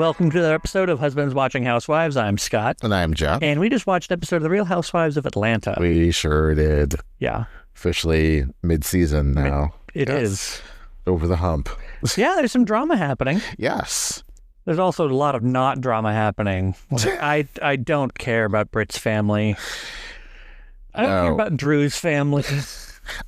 welcome to another episode of Husbands Watching Housewives. I'm Scott. And I'm Jeff. And we just watched an episode of The Real Housewives of Atlanta. We sure did. Yeah. Officially mid-season now. It is. Over the hump. Yeah, there's some drama happening. Yes. There's also a lot of not drama happening. I don't care about Britt's family. I don't care about Drew's family.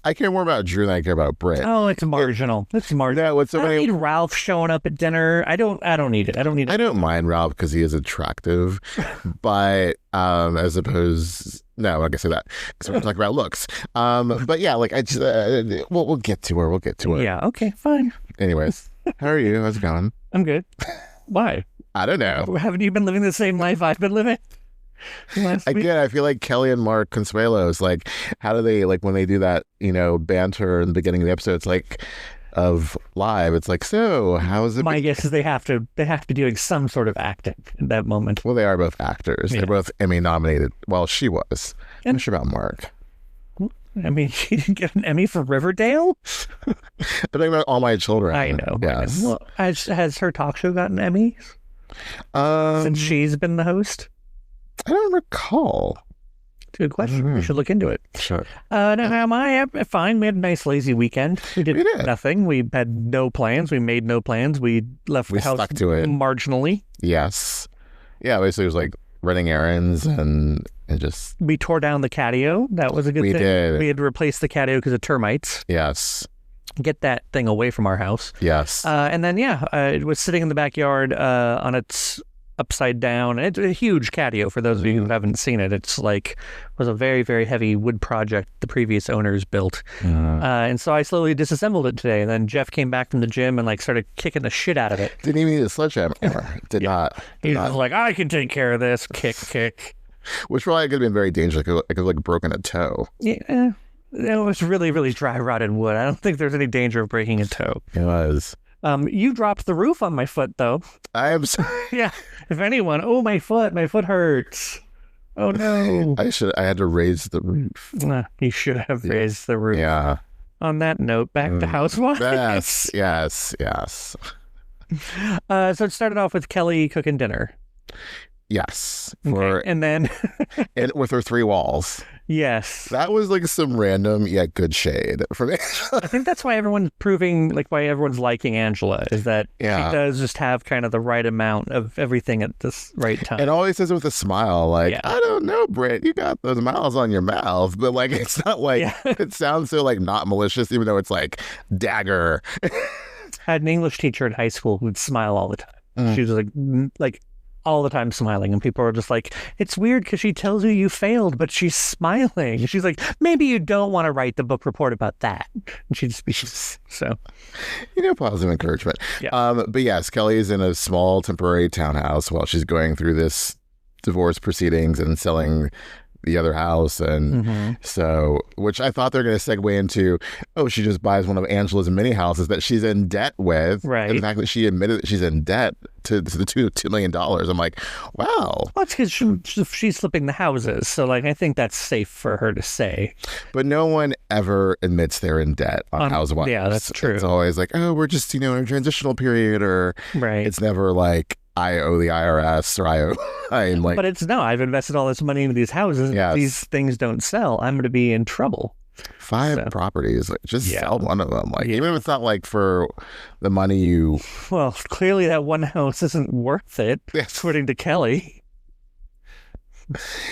I care more about Drew than I care about Britt. Oh, it's marginal. It's marginal. No, it's I don't need Ralph showing up at dinner. I don't need it. I don't mind Ralph because he is attractive, but as opposed, no, I'm not gonna say that because we're talking about looks. But yeah, like I just we'll get to her. We'll get to it. Yeah. Okay. Fine. Anyways, how are you? How's it going? I'm good. Why? I don't know. Haven't you been living the same life I've been living? Again, I feel like Kelli and Mark Consuelos, like, how do they, like, when they do that, banter in the beginning of the episode, it's like, of live, it's like, so, how is it? My guess is they have to be doing some sort of acting in that moment. Well, they are both actors. Yeah. They're both Emmy nominated. Well, she was. I'm not sure about Mark. I mean, she didn't get an Emmy for Riverdale? I'm talking about All My Children. I know. Yes. Well, has her talk show gotten Emmys? Since she's been the host? I don't recall. It's a good question. We should look into it. Sure. I'm fine. We had a nice lazy weekend. We did nothing. We had no plans. We made no plans. We left the house stuck to it marginally. Yes. Yeah, basically it was like running errands and just... We tore down the catio. That was a good thing. We did. We had to replace the catio because of termites. Yes. Get that thing away from our house. Yes. And then, it was sitting in the backyard on its... upside down. It's a huge catio for those of you who haven't seen it. It's like was a very, very heavy wood project the previous owners built. And so I slowly disassembled it today. And then Jeff came back from the gym and started kicking the shit out of it. Didn't even need a sledgehammer. Did not. He was like, I can take care of this. Kick. Which probably could have been very dangerous. I could have broken a toe. Yeah. It was really, really dry rotted wood. I don't think there's any danger of breaking a toe. It was. You dropped the roof on my foot, though. I am sorry. Yeah. If anyone, my foot hurts. Oh, no. I had to raise the roof. You should have raised the roof. Yeah. On that note, back to Housewives. Yes. So it started off with Kelli cooking dinner. Yes. And then... and with her three walls. Yes. That was like some random yet good shade from Angela. I think that's why everyone's why everyone's liking Angela, is that she does just have kind of the right amount of everything at this right time. And always says it with a smile, like, I don't know, Britt, you got those miles on your mouth. But it's not like, it sounds so not malicious, even though it's like dagger. I had an English teacher in high school who'd smile all the time. She was like all the time smiling, and people are just like, it's weird because she tells you failed, but she's smiling. She's like, maybe you don't want to write the book report about that. And she'd be so. Positive encouragement. Yeah. But yes, Kelli is in a small temporary townhouse while she's going through this divorce proceedings and selling the other house. And so, which I thought they're going to segue into, she just buys one of Angela's mini houses that she's in debt with. Right. And the fact that she admitted that she's in debt to the tune of $2 million. I'm like, wow. Well, it's because she's flipping the houses. So I think that's safe for her to say. But no one ever admits they're in debt on Housewives. Yeah, that's true. It's always like, we're just, in a transitional period, or it's never like, I owe the IRS or I'm like... But it's I've invested all this money into these houses. Yes. These things don't sell, I'm going to be in trouble. 5 properties. Just sell one of them. Even if it's not for the money you... Well, clearly that one house isn't worth it, according to Kelli.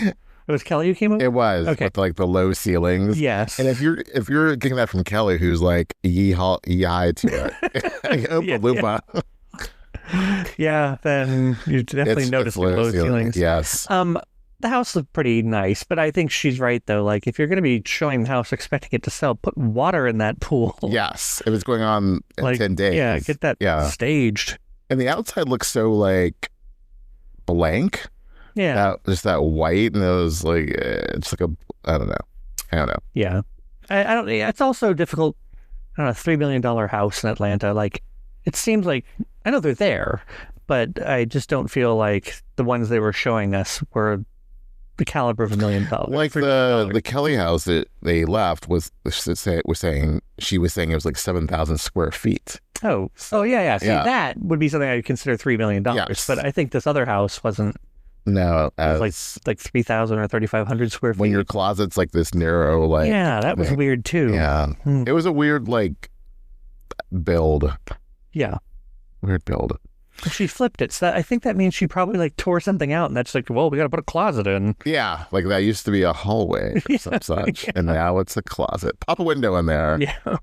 It was Kelli who came up? It was. Okay. With the low ceilings. Yes. And if you're getting that from Kelli, who's like, yee-hi to it. Oompa loompa. Yeah, then you definitely notice the low ceilings. Yes. The house looked pretty nice, but I think she's right, though. If you're going to be showing the house expecting it to sell, put water in that pool. Yes. It was going on in 10 days. Yeah, get that staged. And the outside looks so, blank. Yeah. Just that white, and it was it's like I don't know. Yeah. I don't. It's also difficult. I don't know, $3 million house in Atlanta. It seems like, I know they're there, but I just don't feel like the ones they were showing us were the caliber of $1 million. Like the Kelli house that they left was saying she was saying it was like 7,000 square feet. Oh, yeah. See, that would be something I would consider $3 million. Yes. But I think this other house wasn't. No, it was like 3,000 or 3,500 square feet. When your closet's like this narrow, like that was weird too. Yeah, it was a weird like build. Yeah, weird build. She flipped it, so I think that means she probably like tore something out, and that's like, well, we got to put a closet in. Yeah, like that used to be a hallway or some such, and now it's a closet. Pop a window in there. Yeah, I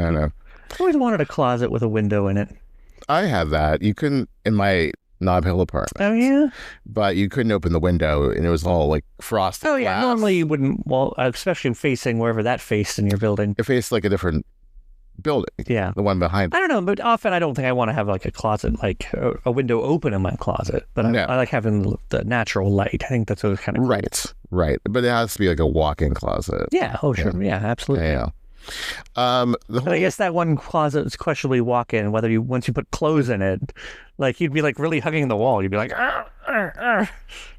don't know. I always wanted a closet with a window in it. I have that. You couldn't in my Nob Hill apartment. Oh yeah, but you couldn't open the window, and it was all like frosted. Oh yeah, glass. Normally you wouldn't. Well, especially facing wherever that faced in your building. It faced like a different building. Yeah, the one behind. I don't know, but often I don't think I want to have like a closet, like a window open in my closet. But I like having the natural light. I think that's always kind of cool. Right. But it has to be like a walk-in closet. Yeah. Oh sure. Yeah, absolutely. Yeah. But I guess that one closet is questionably walk-in. Whether once you put clothes in it, like you'd be like really hugging the wall. You'd be like,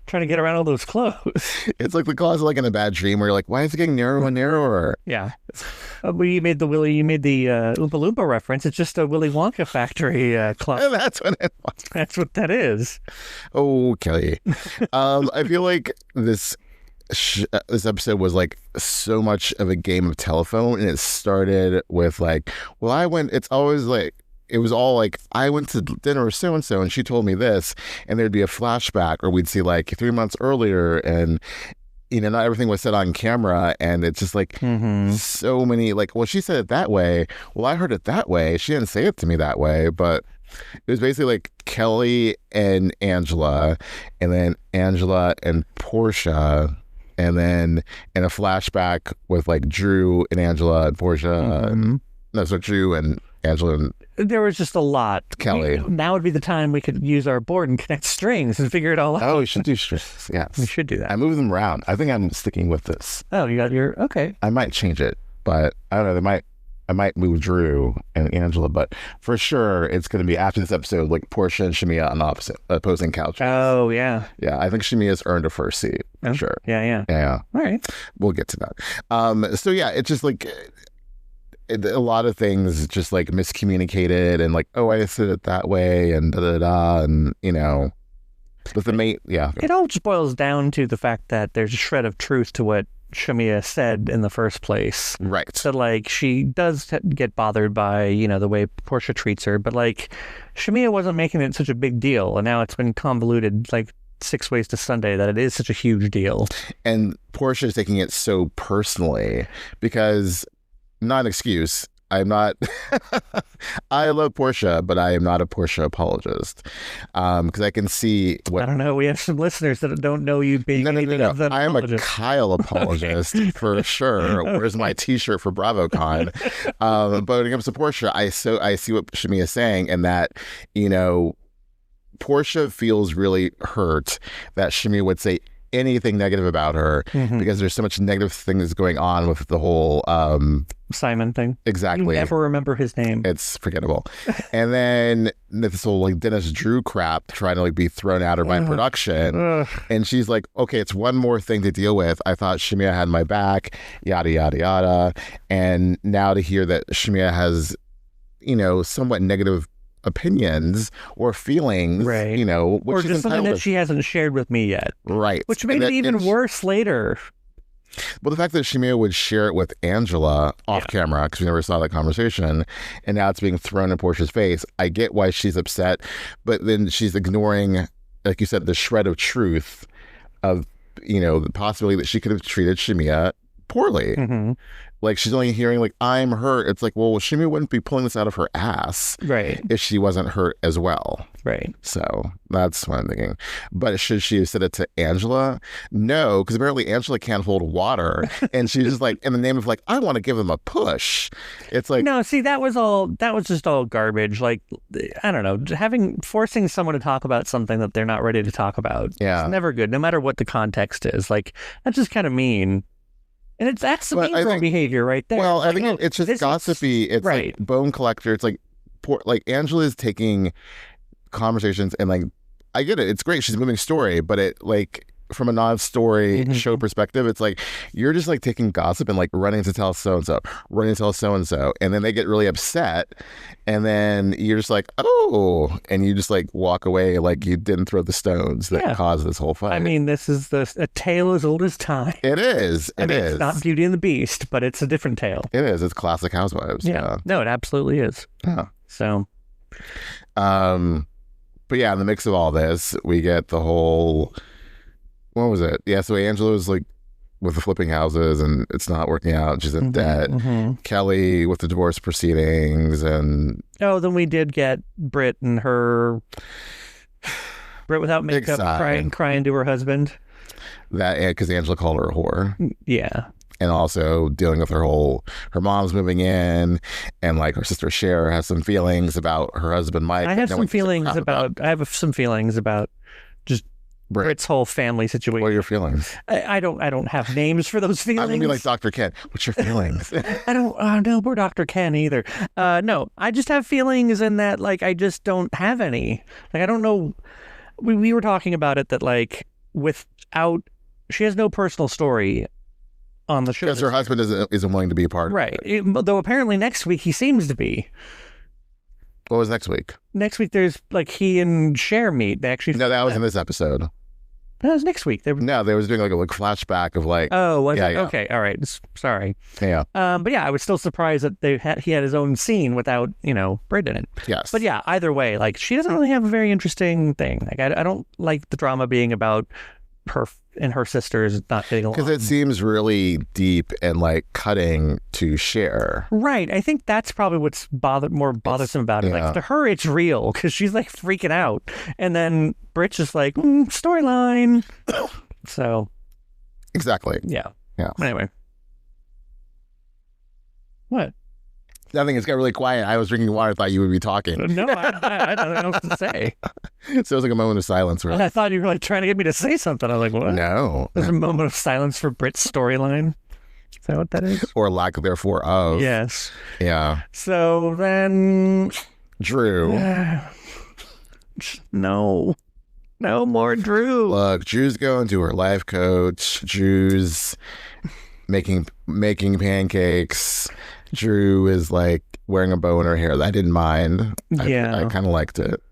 trying to get around all those clothes. It's like the closet, like in a bad dream, where you're like, why is it getting narrower and narrower? Yeah. You made the Oompa Loompa reference. It's just a Willy Wonka factory closet. That's what it was. That's what that is. Oh, Kelly. I feel like this episode was like so much of a game of telephone, and it started with like, it's always like, it was all like, I went to dinner with so-and-so and she told me this, and there'd be a flashback, or we'd see like 3 months earlier, and not everything was said on camera, and it's just like so many like, well, she said it that way, well, I heard it that way, she didn't say it to me that way, but it was basically like Kelli and Angela, and then Angela and Porsha, and then in a flashback with like Drew and Angela and Porsha. So Drew and Angela and there was just a lot. Kelli. Now would be the time we could use our board and connect strings and figure it all out. Oh, we should do strings. Yes. We should do that. I moved them around. I think I'm sticking with this. Oh, you got your, okay. I might change it, but I don't know. I might move Drew and Angela, but for sure it's going to be after this episode, like Porsha and Shamea on opposing couches. Oh, yeah. Yeah, I think Shamea's earned a first seat, for sure. Yeah. All right. We'll get to that. So yeah, it's just like a lot of things just like miscommunicated, and like, oh, I said it that way, and da-da-da, and but the mate, yeah. It all just boils down to the fact that there's a shred of truth to what Shamea said in the first place. Right. So like she does get bothered by, the way Porsha treats her, but like Shamea wasn't making it such a big deal, and now it's been convoluted like 6 ways to Sunday that it is such a huge deal. And Porsha is taking it so personally because, not an excuse, I'm not, I love Porsha, but I am not a Porsha apologist. Because I can see what... I don't know, we have some listeners that don't know you being... No. I am a Kyle apologist for sure. Where's my t-shirt for BravoCon? But when it comes to Porsha, I see what Shamea is saying, and that, Porsha feels really hurt that Shamea would say anything negative about her because there's so much negative things going on with the whole Simon thing. Exactly. You never remember his name. It's forgettable. And then this whole like Dennis Drew crap trying to like be thrown at her by production. And she's like, okay, it's one more thing to deal with. I thought Shamea had my back, yada, yada, yada. And now to hear that Shamea has, somewhat negative opinions or feelings, right? Which or just something that she hasn't shared with me yet, right? Which made it even worse later. Well, the fact that Shamea would share it with Angela off camera, because we never saw that conversation, and now it's being thrown in Portia's face. I get why she's upset, but then she's ignoring, like you said, the shred of truth of the possibility that she could have treated Shamea poorly. Like, she's only hearing, like, I'm hurt. It's like, well, Shamea wouldn't be pulling this out of her ass if she wasn't hurt as well. Right. So that's what I'm thinking. But should she have said it to Angela? No, because apparently Angela can't hold water. And she's just like, in the name of, like, I want to give them a push. It's like... No, see, that was just all garbage. Like, I don't know, forcing someone to talk about something that they're not ready to talk about. Yeah. It's never good, no matter what the context is. Like, that's just kind of mean. And that's the mean girl behavior right there. Well, I think it's just gossipy. It's like bone collector. It's like Angela's taking conversations and like, I get it. It's great. She's a moving story, but it like from a non-story show perspective, it's like you're just like taking gossip and like running to tell so-and-so, running to tell so-and-so, and then they get really upset, and then you're just like, oh, and you just like walk away like you didn't throw the stones that caused this whole fight. I mean, this is a tale as old as time. It is. It is. It's not Beauty and the Beast, but it's a different tale. It is. It's classic Housewives. Yeah. No, it absolutely is. Yeah. So, but yeah, in the mix of all this, we get the whole, what was it? Yeah, so Angela's like with the flipping houses and it's not working out. She's in debt. Kelli with the divorce proceedings and... Oh, then we did get Britt and her... Britt without makeup crying to her husband. That, because Angela called her a whore. Yeah. And also dealing with her mom's moving in, and like her sister Cher has some feelings about her husband Mike. I have some feelings about just Britt's whole family situation. What are your feelings? I don't have names for those feelings. I'm gonna be like Dr. Ken. What's your feelings? I don't know poor Dr. Ken either. No, I just have feelings in that like I just don't have any. Like I don't know. We were talking about it that like she has no personal story on the show because her husband isn't willing to be a part of it. Though apparently next week he seems to be. What was next week? Next week there's like he and Cher meet. They actually that was in this episode. That was next week. They was doing like a flashback of like. Oh, was it? Okay, all right. Sorry. Yeah. But yeah, I was still surprised that he had his own scene without Britt in it. Yes. But yeah, either way, like she doesn't really have a very interesting thing. Like I don't like the drama being about her and her sisters not getting along. Because it seems really deep and like cutting to Cher. Right. I think that's probably what's more bothersome about it. Like to her, it's real because she's like freaking out. And then Britt's just like, storyline. So. Exactly. Yeah. Yeah. Anyway. What? Nothing. It's got really quiet. I was drinking water. I thought you would be talking. No, I had nothing else to say. So it was like a moment of silence. I thought you were like trying to get me to say something. I was like, what? No. There's a moment of silence for Britt's storyline. Is that what that is? Or lack therefore of. Yes. Yeah. So then... Drew. No more Drew. Look, Drew's going to her life coach. Drew's making pancakes. Drew is like wearing a bow in her hair. I didn't mind. I kind of liked it.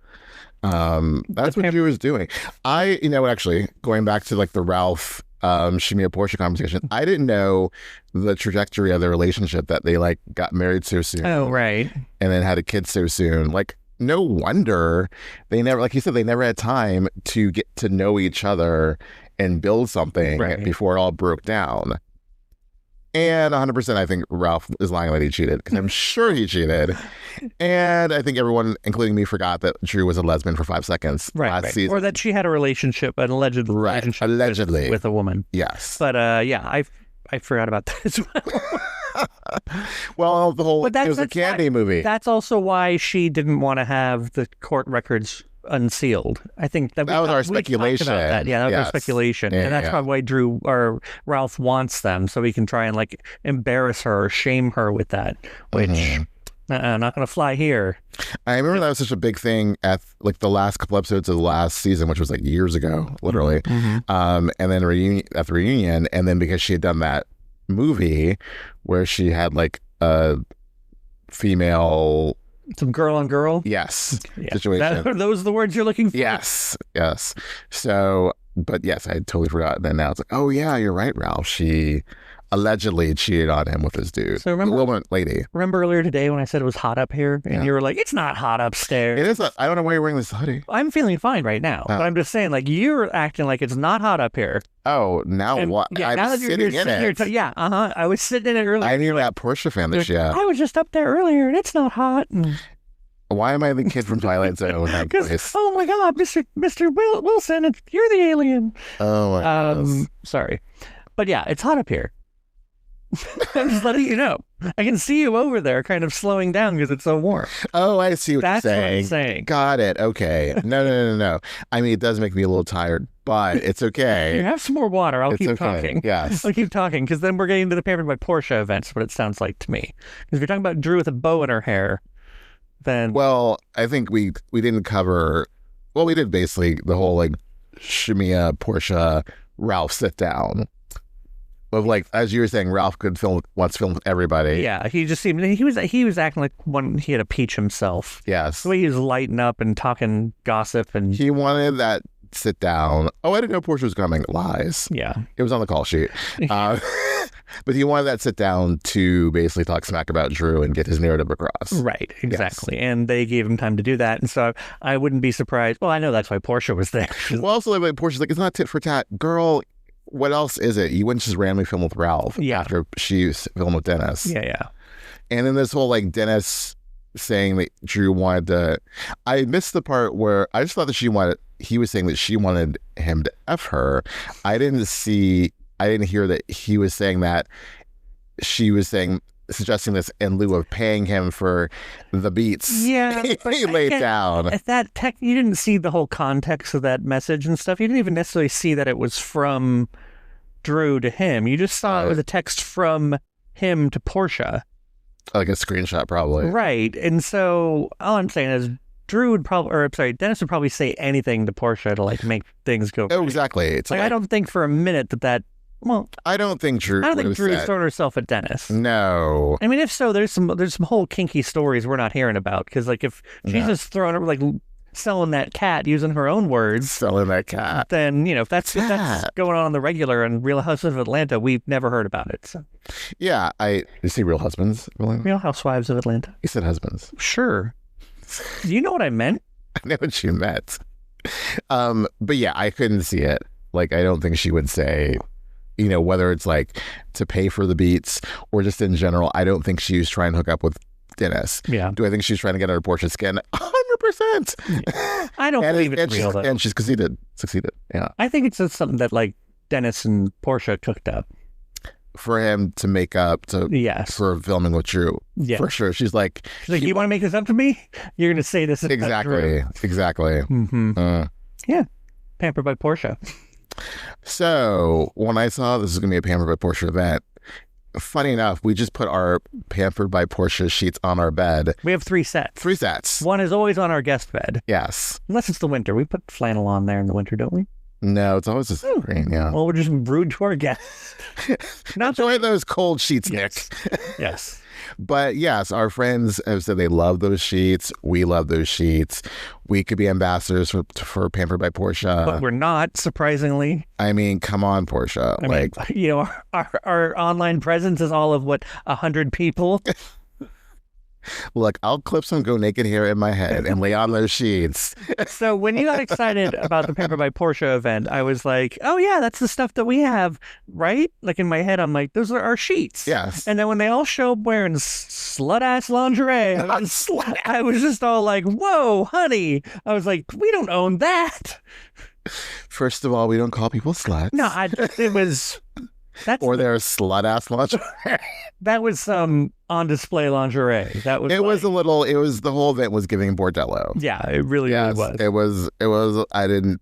That's what Drew was doing. Actually going back to like the Ralph Shamea Porsha conversation, I didn't know the trajectory of the relationship that they like got married so soon. Oh, right. And then had a kid so soon. Like no wonder they never, like you said, they never had time to get to know each other and build something before it all broke down. And 100%, I think Ralph is lying that he cheated, because I'm sure he cheated. And I think everyone, including me, forgot that Drew was a lesbian for 5 seconds last season. Or that she had an alleged relationship with a woman. Yes. But I forgot about that as well. Well, it was a Candy movie. That's also why she didn't want to have the court records unsealed. I think that was our speculation. That was our speculation, and that's probably why Ralph wants them, so he can try and like embarrass her or shame her with that. Which not going to fly here. I remember that was such a big thing at like the last couple episodes of the last season, which was like years ago, literally. And then at the reunion, and then because she had done that movie where she had like a female. Some girl on girl? Yes. Situation. Are those the words you're looking for? Yes. So, but yes, I had totally forgotten. And now it's like, oh yeah, you're right, Ralph. She allegedly cheated on him with this dude. So remember earlier today when I said it was hot up here? And you were like, it's not hot upstairs. It is. I don't know why you're wearing this hoodie. I'm feeling fine right now. But I'm just saying, like, you're acting like it's not hot up here. Oh, now what? Yeah, now that you're sitting here. I was sitting in it earlier. I knew that Porsha fan that she had. I was just up there earlier and it's not hot. Why am I the kid from Twilight Zone? Oh my God, Mr. Wilson, you're the alien. Oh my God. Sorry. But yeah, it's hot up here. I'm just letting you know. I can see you over there kind of slowing down because it's so warm. Oh, I see what you're saying. That's what I'm saying. Got it. Okay. No. I mean, it does make me a little tired, but it's okay. You have some more water. I'll keep talking. Yes. I'll keep talking because then we're getting to the Pampered by Porsha events, what it sounds like to me. Because if you're talking about Drew with a bow in her hair, then... Well, I think we didn't cover... Well, we did basically the whole like Shamea, Porsha Ralph sit down. Of like, as you were saying, Ralph wants to film with everybody. Yeah, he just seemed he was acting like one he had a peach himself. Yes. The way he was lighting up and talking gossip, and he wanted that sit down. Oh, I didn't know Porsche was coming. Lies. Yeah, it was on the call sheet. But he wanted that sit down to basically talk smack about Drew and get his narrative across. Right, exactly. Yes. And they gave him time to do that. And so I wouldn't be surprised. Well, I know that's why Porsche was there. Well, also, like, Porsche's like, it's not tit for tat. Girl, what else is it? You wouldn't just randomly film with Ralph after she filmed with Dennis. Yeah. And then this whole, like, Dennis saying that Drew wanted to... I missed the part where I just thought that he was saying that she wanted him to F her. I didn't hear that he was saying that she was suggesting this in lieu of paying him for the beats. Yeah, he laid down. You didn't see the whole context of that message and stuff. You didn't even necessarily see that it was from Drew to him. You just saw it was a text from him to Porsche. Like a screenshot, probably. Right. And so all I'm saying is Dennis would probably say anything to Porsche to like make things go. Oh, exactly. It's like I don't think for a minute that. Well, I don't think Drew's throwing herself at Dennis. No. I mean, if so, there's some whole kinky stories we're not hearing about. Because like if she's just throwing her like selling that cat using her own words, selling that cat, then if that's going on the regular in Real Housewives of Atlanta, we've never heard about it. So. Yeah, you see Real Husbands? Real Housewives of Atlanta. You said husbands. Sure. Do you know what I meant? I know what you meant. But yeah, I couldn't see it. Like, I don't think she would say. Whether it's like to pay for the beats or just in general, I don't think she was trying to hook up with Dennis. Yeah. Do I think she's trying to get under Porsche's skin? 100%. Yeah. I don't believe it's real, though. And she's succeeded. Yeah. I think it's just something that like Dennis and Porsche cooked up. For him to make up for filming with Drew. Yeah. For sure. She's like, you want to make this up to me? You're going to say this about Drew. Exactly. Mm-hmm. Yeah. Pampered by Porsche. So when I saw this is going to be a Pampered by Porsche event, funny enough, we just put our Pampered by Porsche sheets on our bed. We have 3 sets. 3 sets. One is always on our guest bed. Yes. Unless it's the winter. We put flannel on there in the winter, don't we? No, it's always just green, yeah. Well, we're just rude to our guests. Enjoy those cold sheets, Nick. Yes. But yes, our friends have said they love those sheets. We love those sheets. We could be ambassadors for Pampered by Porsche. But we're not, surprisingly. I mean, come on, Porsche. I mean, our online presence is all of, 100 people? Look, I'll clip some Go Naked hair in my head and lay on those sheets. So when you got excited about the Pampered by Porsche event, I was like, oh yeah, that's the stuff that we have, right? Like in my head, I'm like, those are our sheets. Yes. And then when they all show up wearing slut-ass lingerie, I was just all like, whoa, honey. I was like, we don't own that. First of all, we don't call people sluts. No, it was... Or their slut-ass lingerie. That was some on-display lingerie. That was. It was a little. It was the whole event was giving bordello. Yeah, it really was. It was. I didn't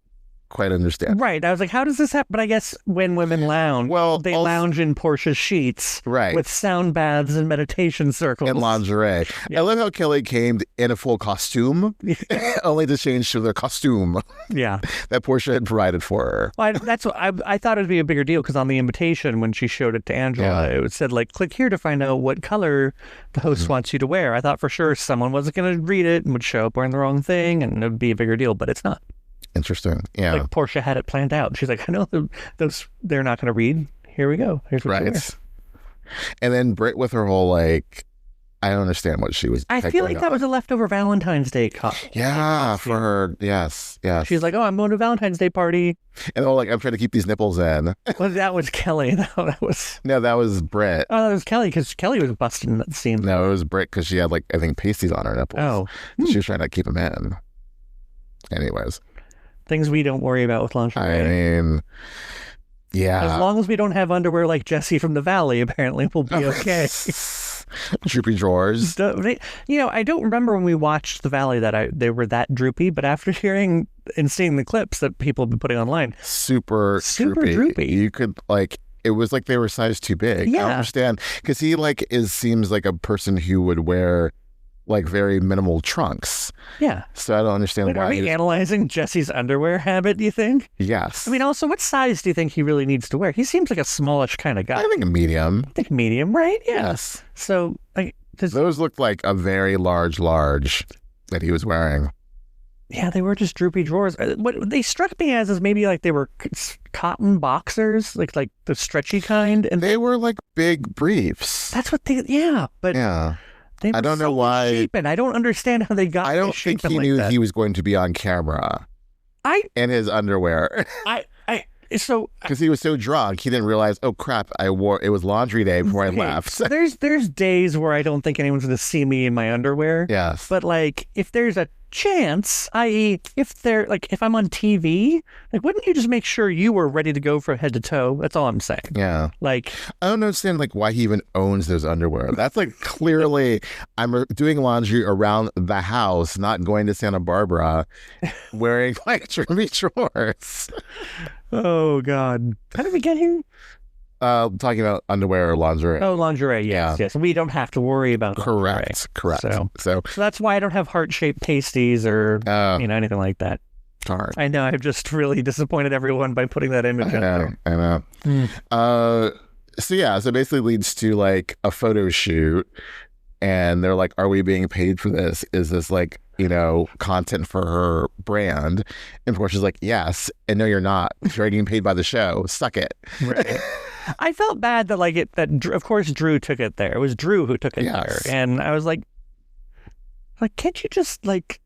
quite understand. Right. I was like, how does this happen? But I guess when women lounge, they lounge in Porsche's sheets, right, with sound baths and meditation circles and lingerie. Yeah. I love how Kelli came in a full costume, only to change to the costume. Yeah, that Porsche had provided for her. Well, that's what I thought it'd be a bigger deal because on the invitation when she showed it to Angela, it said like, click here to find out what color the host wants you to wear. I thought for sure someone wasn't going to read it and would show up wearing the wrong thing, and it'd be a bigger deal, but it's not. Interesting. Yeah. Like Porsche had it planned out. She's like, I know those they're not going to read. Here we go. Here's what you wear. And then Britt with her whole like, I don't understand what she was. I feel like that was a leftover Valentine's Day costume. Yeah, for her. Yes. She's like, oh, I'm going to a Valentine's Day party. And they're like, I'm trying to keep these nipples in. Well, that was Kelli. No, that was Britt. Oh, that was Kelli because Kelli was busting in that scene. No, it was Britt because she had like, I think pasties on her nipples. Oh. She was trying to keep them in. Anyways. Things we don't worry about with lingerie. I mean, yeah. As long as we don't have underwear like Jesse from the Valley, apparently we'll be okay. Droopy drawers. I don't remember when we watched The Valley that they were that droopy, but after hearing and seeing the clips that people have been putting online, super droopy. You could like, it was like they were size too big. Yeah. I don't understand because he like seems like a person who would wear like very minimal trunks. Yeah. So I don't understand Wait, why. are we analyzing Jesse's underwear habit, do you think? Yes. I mean, also, what size do you think he really needs to wear? He seems like a smallish kind of guy. I think a medium. I think medium, right? Yeah. Yes. So, like, those looked like a very large that he was wearing. Yeah, they were just droopy drawers. What they struck me as is maybe like they were cotton boxers, like the stretchy kind, and they were like big briefs. That's what they. Yeah, but yeah, they were I don't know why. Misshapen. I don't understand how they got. I don't think he knew he was going to be on camera. In his underwear. So because he was so drunk, he didn't realize. Oh crap! It was laundry day before I left. There's days where I don't think anyone's going to see me in my underwear. Yes, but like if there's a chance, i.e., if I'm on TV, like wouldn't you just make sure you were ready to go from head to toe? That's all I'm saying. Yeah, like I don't understand like why he even owns those underwear. That's like clearly I'm doing laundry around the house, not going to Santa Barbara, wearing like droopy drawers. Oh God! How did we get here? Talking about underwear or lingerie. Oh, lingerie. Yes. We don't have to worry about correct. So that's why I don't have heart-shaped pasties or anything like that. Darn. I know. I've just really disappointed everyone by putting that image in there. I know. So basically leads to like a photo shoot, and they're like, "Are we being paid for this? Is this like content for her brand?" And Portia's like, "Yes." And no, you're not. You're getting paid by the show. Suck it. Right. I felt bad that of course Drew took it there. It was Drew who took it there, and I was like, can't you just like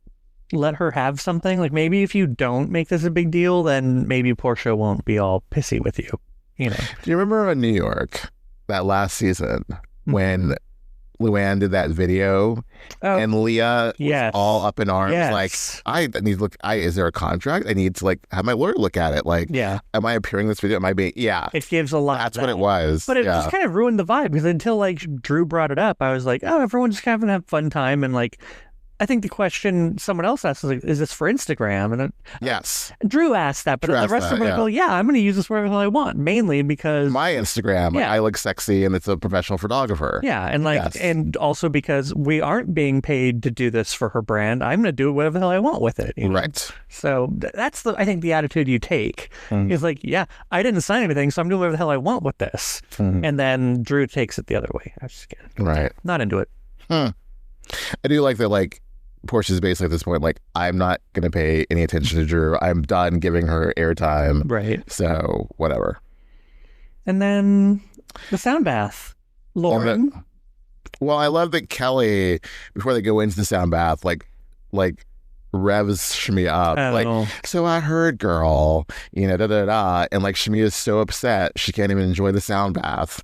let her have something? Like maybe if you don't make this a big deal, then maybe Porsha won't be all pissy with you. Do you remember in New York that last season when Luann did that video and Leah was all up in arms like, I need to look, is there a contract? I need to like have my lawyer look at it. Like, am I appearing in this video? Am I being, it gives a lot. That's what it was. But it just kind of ruined the vibe because until like Drew brought it up, I was like, oh, everyone's just having a fun time. And like, I think the question someone else asked was like, is this for Instagram? And yes, Drew asked that, but the rest of them were like, well, I'm going to use this wherever I want, mainly because my Instagram, I look sexy and it's a professional photographer. Yeah, and like, and also because we aren't being paid to do this for her brand, I'm going to do whatever the hell I want with it. Right. So that's I think the attitude you take is like, I didn't sign anything, so I'm doing whatever the hell I want with this. And then Drew takes it the other way. I was just kidding. Right. Not into it. I do like that. Like. Portia's basically at this point like, I'm not going to pay any attention to Drew. I'm done giving her airtime. Right. So, whatever. And then the sound bath. Lauren. Well, I love that Kelli, before they go into the sound bath, like revs Shamea up. Like, so I heard, girl, da-da-da. And like, Shamea is so upset, she can't even enjoy the sound bath.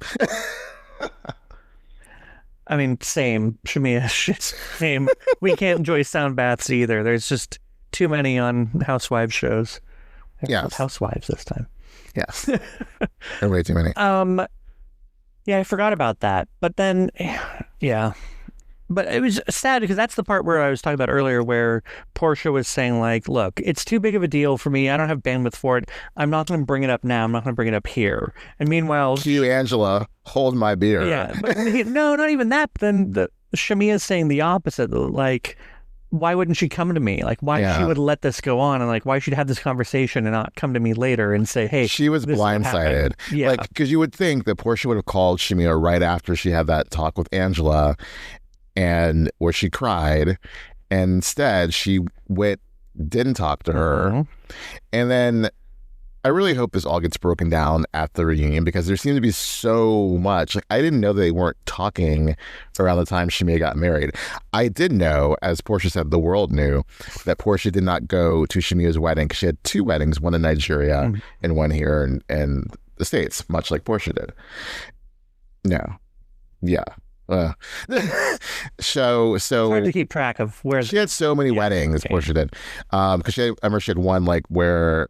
I mean, same. Shamea, same. We can't enjoy sound baths either. There's just too many on Housewives shows. Yes. Housewives this time. Yes. There are way too many. Yeah, I forgot about that. But then, But it was sad because that's the part where I was talking about earlier where Porsha was saying like, look, it's too big of a deal for me. I don't have bandwidth for it. I'm not going to bring it up now. I'm not going to bring it up here. And meanwhile... To you, Angela, hold my beer. Yeah. But no, not even that. But then Shamea's saying the opposite. Like, why wouldn't she come to me? Like, why she would let this go on? And like, why she'd have this conversation and not come to me later and say, hey... She was blindsided. Yeah. Like, because you would think that Porsha would have called Shamea right after she had that talk with Angela and where she cried, and instead she didn't talk to her. And then I really hope this all gets broken down at the reunion because there seemed to be so much. Like, I didn't know they weren't talking around the time Shamea got married. I did know, as Porsha said, the world knew that Porsha did not go to Shamea's wedding because she had two weddings, one in Nigeria and one here in the States, much like Porsha did. No. Yeah. So it's hard to keep track of where she had so many weddings. Porsha did, because I remember she had one like where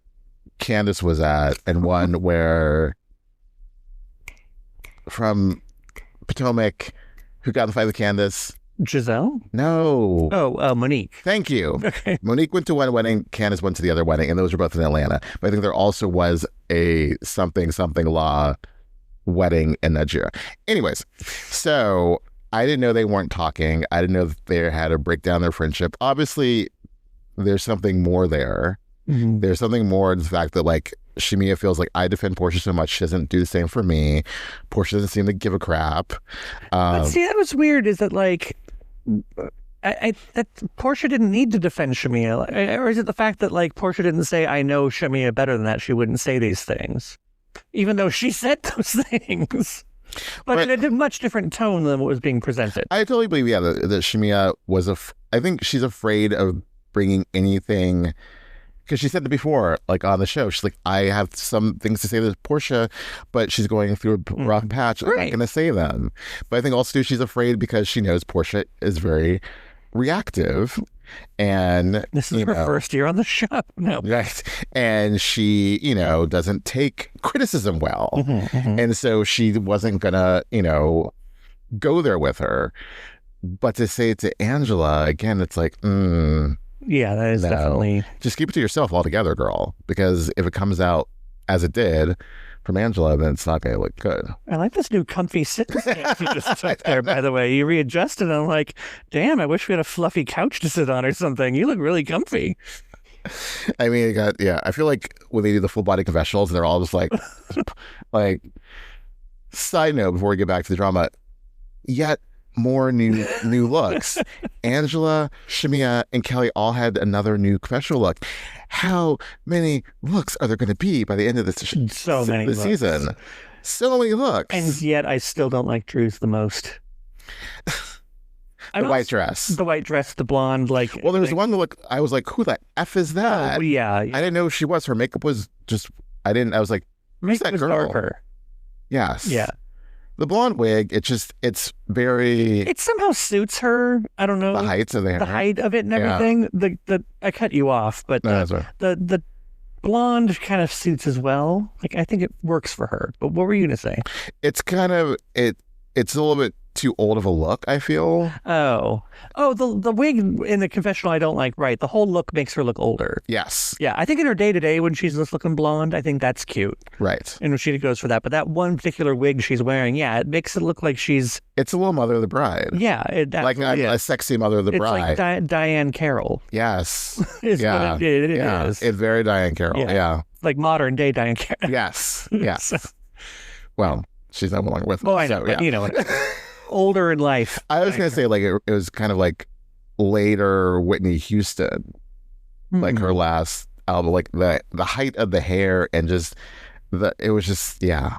Candace was at, and one where from Potomac, who got in the fight with Candace. Giselle? No. Oh, Monique. Thank you. Okay. Monique went to one wedding, Candace went to the other wedding, and those were both in Atlanta. But I think there also was a something law wedding in Nigeria. Anyways, so I didn't know they weren't talking. I didn't know that they had to break down their friendship. Obviously, there's something more there. Mm-hmm. There's something more in the fact that like Shamea feels like I defend Porsha so much, she doesn't do the same for me. Porsha doesn't seem to give a crap. But see, that was weird. Is that like that Porsha didn't need to defend Shamea, or is it the fact that like Porsha didn't say I know Shamea better than that? She wouldn't say these things, even though she said those things. But in a much different tone than what was being presented. I totally believe, that Shamea was I think she's afraid of bringing anything. Because she said it before, like on the show, she's like, I have some things to say to Porsha, but she's going through a rough patch. I'm not going to say them. But I think also she's afraid because she knows Porsha is very reactive. And this is her first year on the show. No. Right. And she, doesn't take criticism well. And so she wasn't going to, go there with her. But to say it to Angela, again, it's like, yeah, that is definitely... Just keep it to yourself altogether, girl. Because if it comes out as it did from Angela, then it's not going to look good. I like this new comfy sitting stance you just took there, by the way. You readjusted, and I'm like, damn, I wish we had a fluffy couch to sit on or something. You look really comfy. I mean, I feel like when they do the full body confessionals, they're all just like... Side note, before we get back to the drama, yet... more new looks. Angela, Shamea, and Kelli all had another new confessional look. How many looks are there going to be by the end of this season? So many looks. And yet I still don't like Drew's the most. The white dress. The white dress, the blonde, like... Well, there was one look, I was like, who the F is that? Oh, yeah. I didn't know who she was. Her makeup was just... I was like, who's that girl? Darker. Yes. Yeah. The blonde wig, it's very... It somehow suits her. I don't know. The height of the hair. The height of it and everything. Yeah. I cut you off, but the blonde kind of suits as well. Like, I think it works for her. But what were you going to say? It's kind of... It's a little bit too old of a look, I feel. Oh, the wig in the confessional I don't like. Right, the whole look makes her look older. Yes. Yeah, I think in her day-to-day when she's just looking blonde, I think that's cute. Right. And she goes for that. But that one particular wig she's wearing, it makes it look like she's... It's a little Mother of the Bride. Yeah. Like a sexy Mother of the Bride. It's like Diane Carroll. Yes. It is. It's very Diane Carroll, yeah. Like modern-day Diane Carroll. Yes, yes. Well, she's no longer with us. Well, I know, but, like... older in life. I was going to say, like, it was kind of like later Whitney Houston, like her last album, like the height of the hair and just it was just, yeah.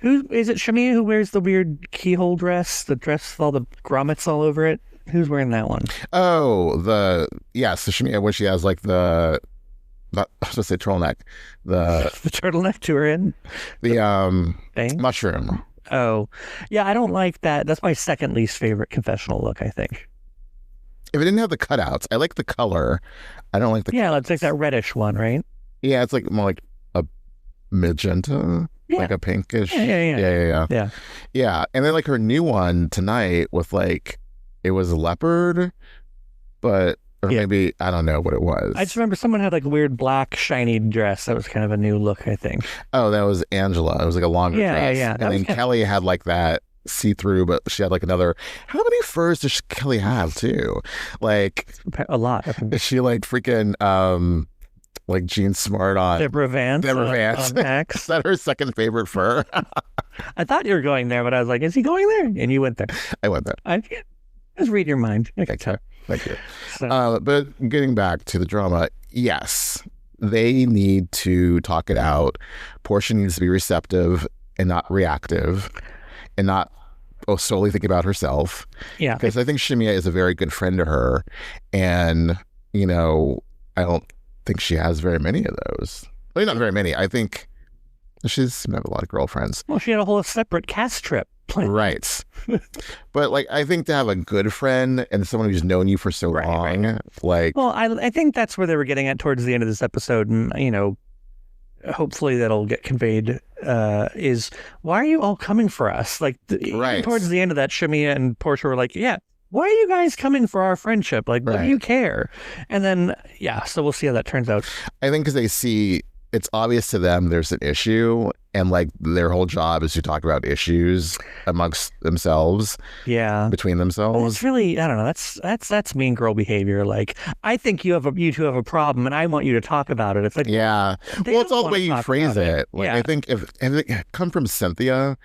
Who is it? Shamea who wears the weird keyhole dress, the dress with all the grommets all over it? Who's wearing that one? Oh, so Shamea, when she has like I was going to say turtleneck, the turtleneck to her in the mushroom. Oh, yeah, I don't like that. That's my second least favorite confessional look, I think. If it didn't have the cutouts, I like the color. I don't like the... Yeah, it's like that reddish one, right? Yeah, it's like more like a magenta, like a pinkish. Yeah. Yeah, and then like her new one tonight with like, it was leopard, but... Or maybe, I don't know what it was. I just remember someone had like a weird black shiny dress. That was kind of a new look, I think. Oh, that was Angela. It was like a longer dress. Yeah. And then Kelli had like that see-through, but she had like another... How many furs does Kelli have too? Like... A lot. Is she like freaking... like Jean Smart on... Deborah Vance. On X. Is that her second favorite fur? I thought you were going there, but I was like, is he going there? And you went there. I went there. I just read your mind. Okay. Thank you. But getting back to the drama, yes, they need to talk it out. Porsha needs to be receptive and not reactive and not solely think about herself. Yeah. Because I think Shamea is a very good friend to her. And, I don't think she has very many of those. Well, not very many. I think she's going to have a lot of girlfriends. Well, she had a whole separate cast trip. Right. But like, I think to have a good friend and someone who's known you for so long, like... Well, I think that's where they were getting at towards the end of this episode. And, hopefully that'll get conveyed, is why are you all coming for us? Like towards the end of that, Shamea and Porsha were like, yeah, why are you guys coming for our friendship? Like, why do you care? And then, so we'll see how that turns out. I think because they see it's obvious to them there's an issue, and like their whole job is to talk about issues amongst themselves. Yeah. Between Well, it's themselves. really, I don't know. That's mean girl behavior. Like, I think you two have a problem, and I want you to talk about it. It's like, Yeah. they Well, it's don't all the wanna way you talk phrase about it. Like, Yeah. I think if it had come from Cynthia,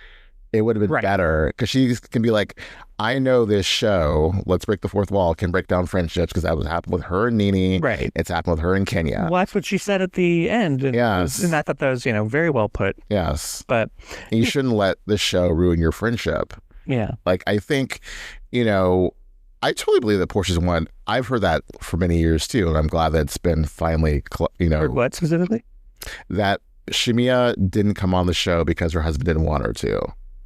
it would have been Right. better, because she can be like, I know this show, Let's Break the Fourth Wall, can break down friendships, because that was happened with her and Nene. Right. It's happened with her and Kenya. Well, that's what she said at the end. And, Yes. and I thought that was, very well put. Yes. But And you shouldn't let the show ruin your friendship. yeah. Like, I think, I totally believe that Portia's one. I've heard that for many years too, and I'm glad that it's been finally, Heard what specifically? that Shamea didn't come on the show because her husband didn't want her to.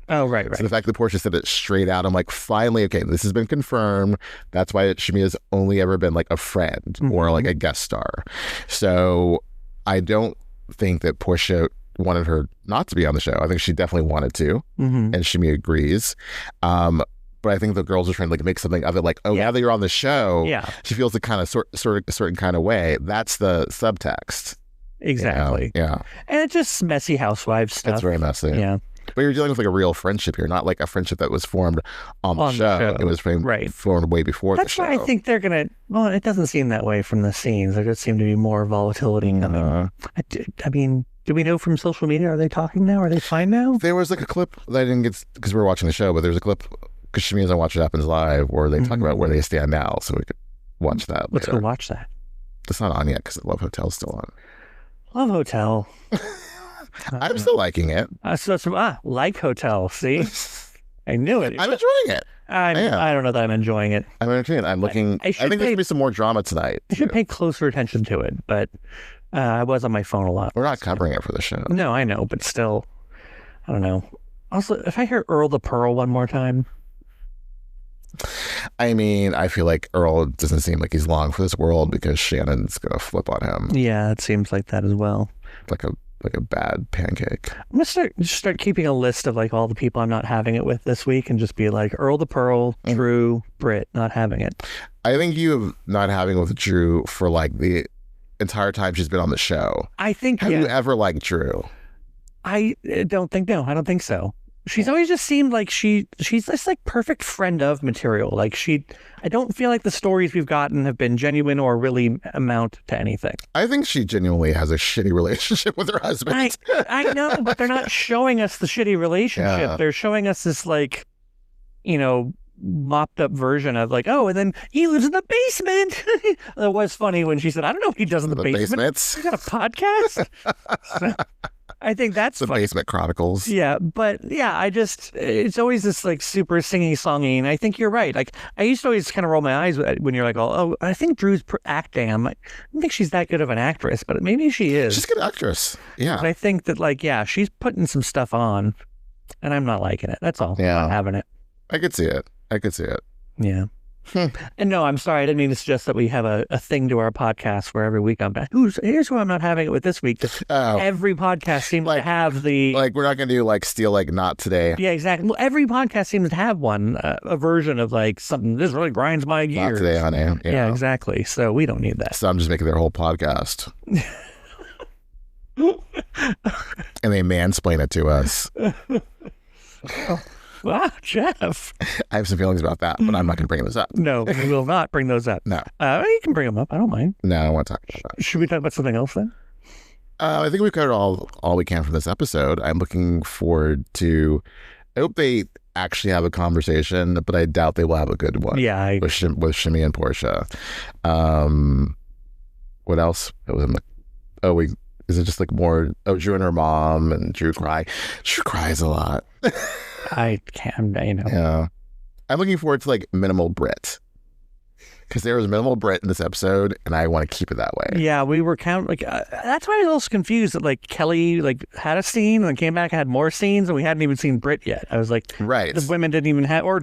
Oh, right. So the fact that Porsha said it straight out, I'm like, finally, okay, this has been confirmed. That's why Shamea's only ever been like a friend or like a guest star. So I don't think that Porsha wanted her not to be on the show. I think she definitely wanted to, and Shamea agrees. But I think the girls are trying to like make something of it, like, now that you're on the show, she feels a kind of sort of a certain kind of way. That's the subtext. Exactly. Yeah. And it's just messy housewives stuff. It's very messy. Yeah. But you're dealing with like a real friendship here, not like a friendship that was formed on the show. It was formed way before That's the show. why I think they're going to, well, it doesn't seem that way from the scenes. There does seem to be more volatility coming. I mean, do we know from social media, are they talking now? Are they fine now? There was like a clip that I didn't get, because we were watching the show, but there's a clip, because Shamea's on Watch It Happens Live, where they talk about where they stand now, so we could watch that Let's later. go watch that. It's not on yet, because Love Hotel's still on. Love Hotel. I'm still liking it. Like Hotel. See, I knew it. I'm enjoying it. I don't know that I'm enjoying it. I'm enjoying it. I'm looking. I think there's gonna be some more drama tonight. I should pay closer attention to it, but I was on my phone a lot. We're not covering it for the show. No, I know, but still, I don't know. Also, if I hear Earl the Pearl one more time. I mean, I feel like Earl doesn't seem like he's long for this world, because Shannon's gonna flip on him. Yeah, it seems like that as well. Like a bad pancake. I'm gonna start keeping a list of like all the people I'm not having it with this week, and just be like Earl the Pearl, Drew, Britt, not having it. I think you have not having it with Drew for like the entire time she's been on the show. I think. Have you ever liked Drew? I don't think so. She's always just seemed like she's this like perfect friend of material. Like I don't feel like the stories we've gotten have been genuine or really amount to anything. I think she genuinely has a shitty relationship with her husband. I know, but they're not showing us the shitty relationship. Yeah. They're showing us this like, mopped up version of like, oh, and then he lives in the basement. It was funny when she said, I don't know what he does in the basement. He's got a podcast. I think that's the funny. Basement Chronicles. Yeah, but yeah, it's always this like super singy-songy, and I think you're right. Like, I used to always kind of roll my eyes when you're like, oh, I think Drew's acting. I don't think she's that good of an actress, but maybe she is. She's a good actress. Yeah. But I think that like, she's putting some stuff on, and I'm not liking it. That's all. Yeah. I'm not having it. I could see it. Yeah. And no, I'm sorry. I didn't mean to suggest that we have a thing to our podcast where every week I'm back. Here's who I'm not having it with this week. Every podcast seems to have the... Like, we're not going to do like Steal Like Not Today. Yeah, exactly. Well, every podcast seems to have one, a version of like something, this really grinds my gears. Not today, honey. Yeah, exactly. So we don't need that. So I'm just making their whole podcast. And they mansplain it to us. Wow, Jeff. I have some feelings about that, but I'm not going to bring those up. No, we will not bring those up. No. You can bring them up. I don't mind. No, I don't want to talk about that. Should we talk about something else then? I think we've covered all we can for this episode. I'm looking forward to... I hope they actually have a conversation, but I doubt they will have a good one. Yeah. With Shamea and Porsha. What else? Is it just like more... Oh, Drew and her mom and Drew cry. Drew cries a lot. I can't, Yeah. I'm looking forward to like minimal Brit, because there was minimal Brit in this episode, and I want to keep it that way. Yeah, we were that's why I was a little confused that like Kelli like had a scene and then came back and had more scenes, and we hadn't even seen Brit yet. I was like, right, the women didn't even have, or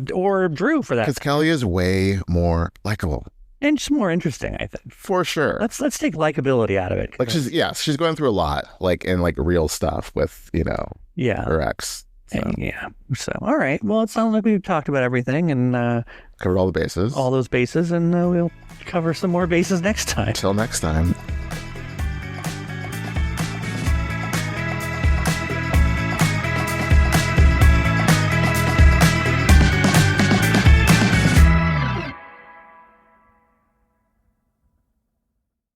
Drew for that, because Kelli is way more likable and just more interesting, I think, for sure. Let's take likability out of it. Like she's going through a lot, like in like real stuff with her ex. So all right. Well, it sounds like we've talked about everything and covered all the bases. All those bases, and we'll cover some more bases next time. Till next time.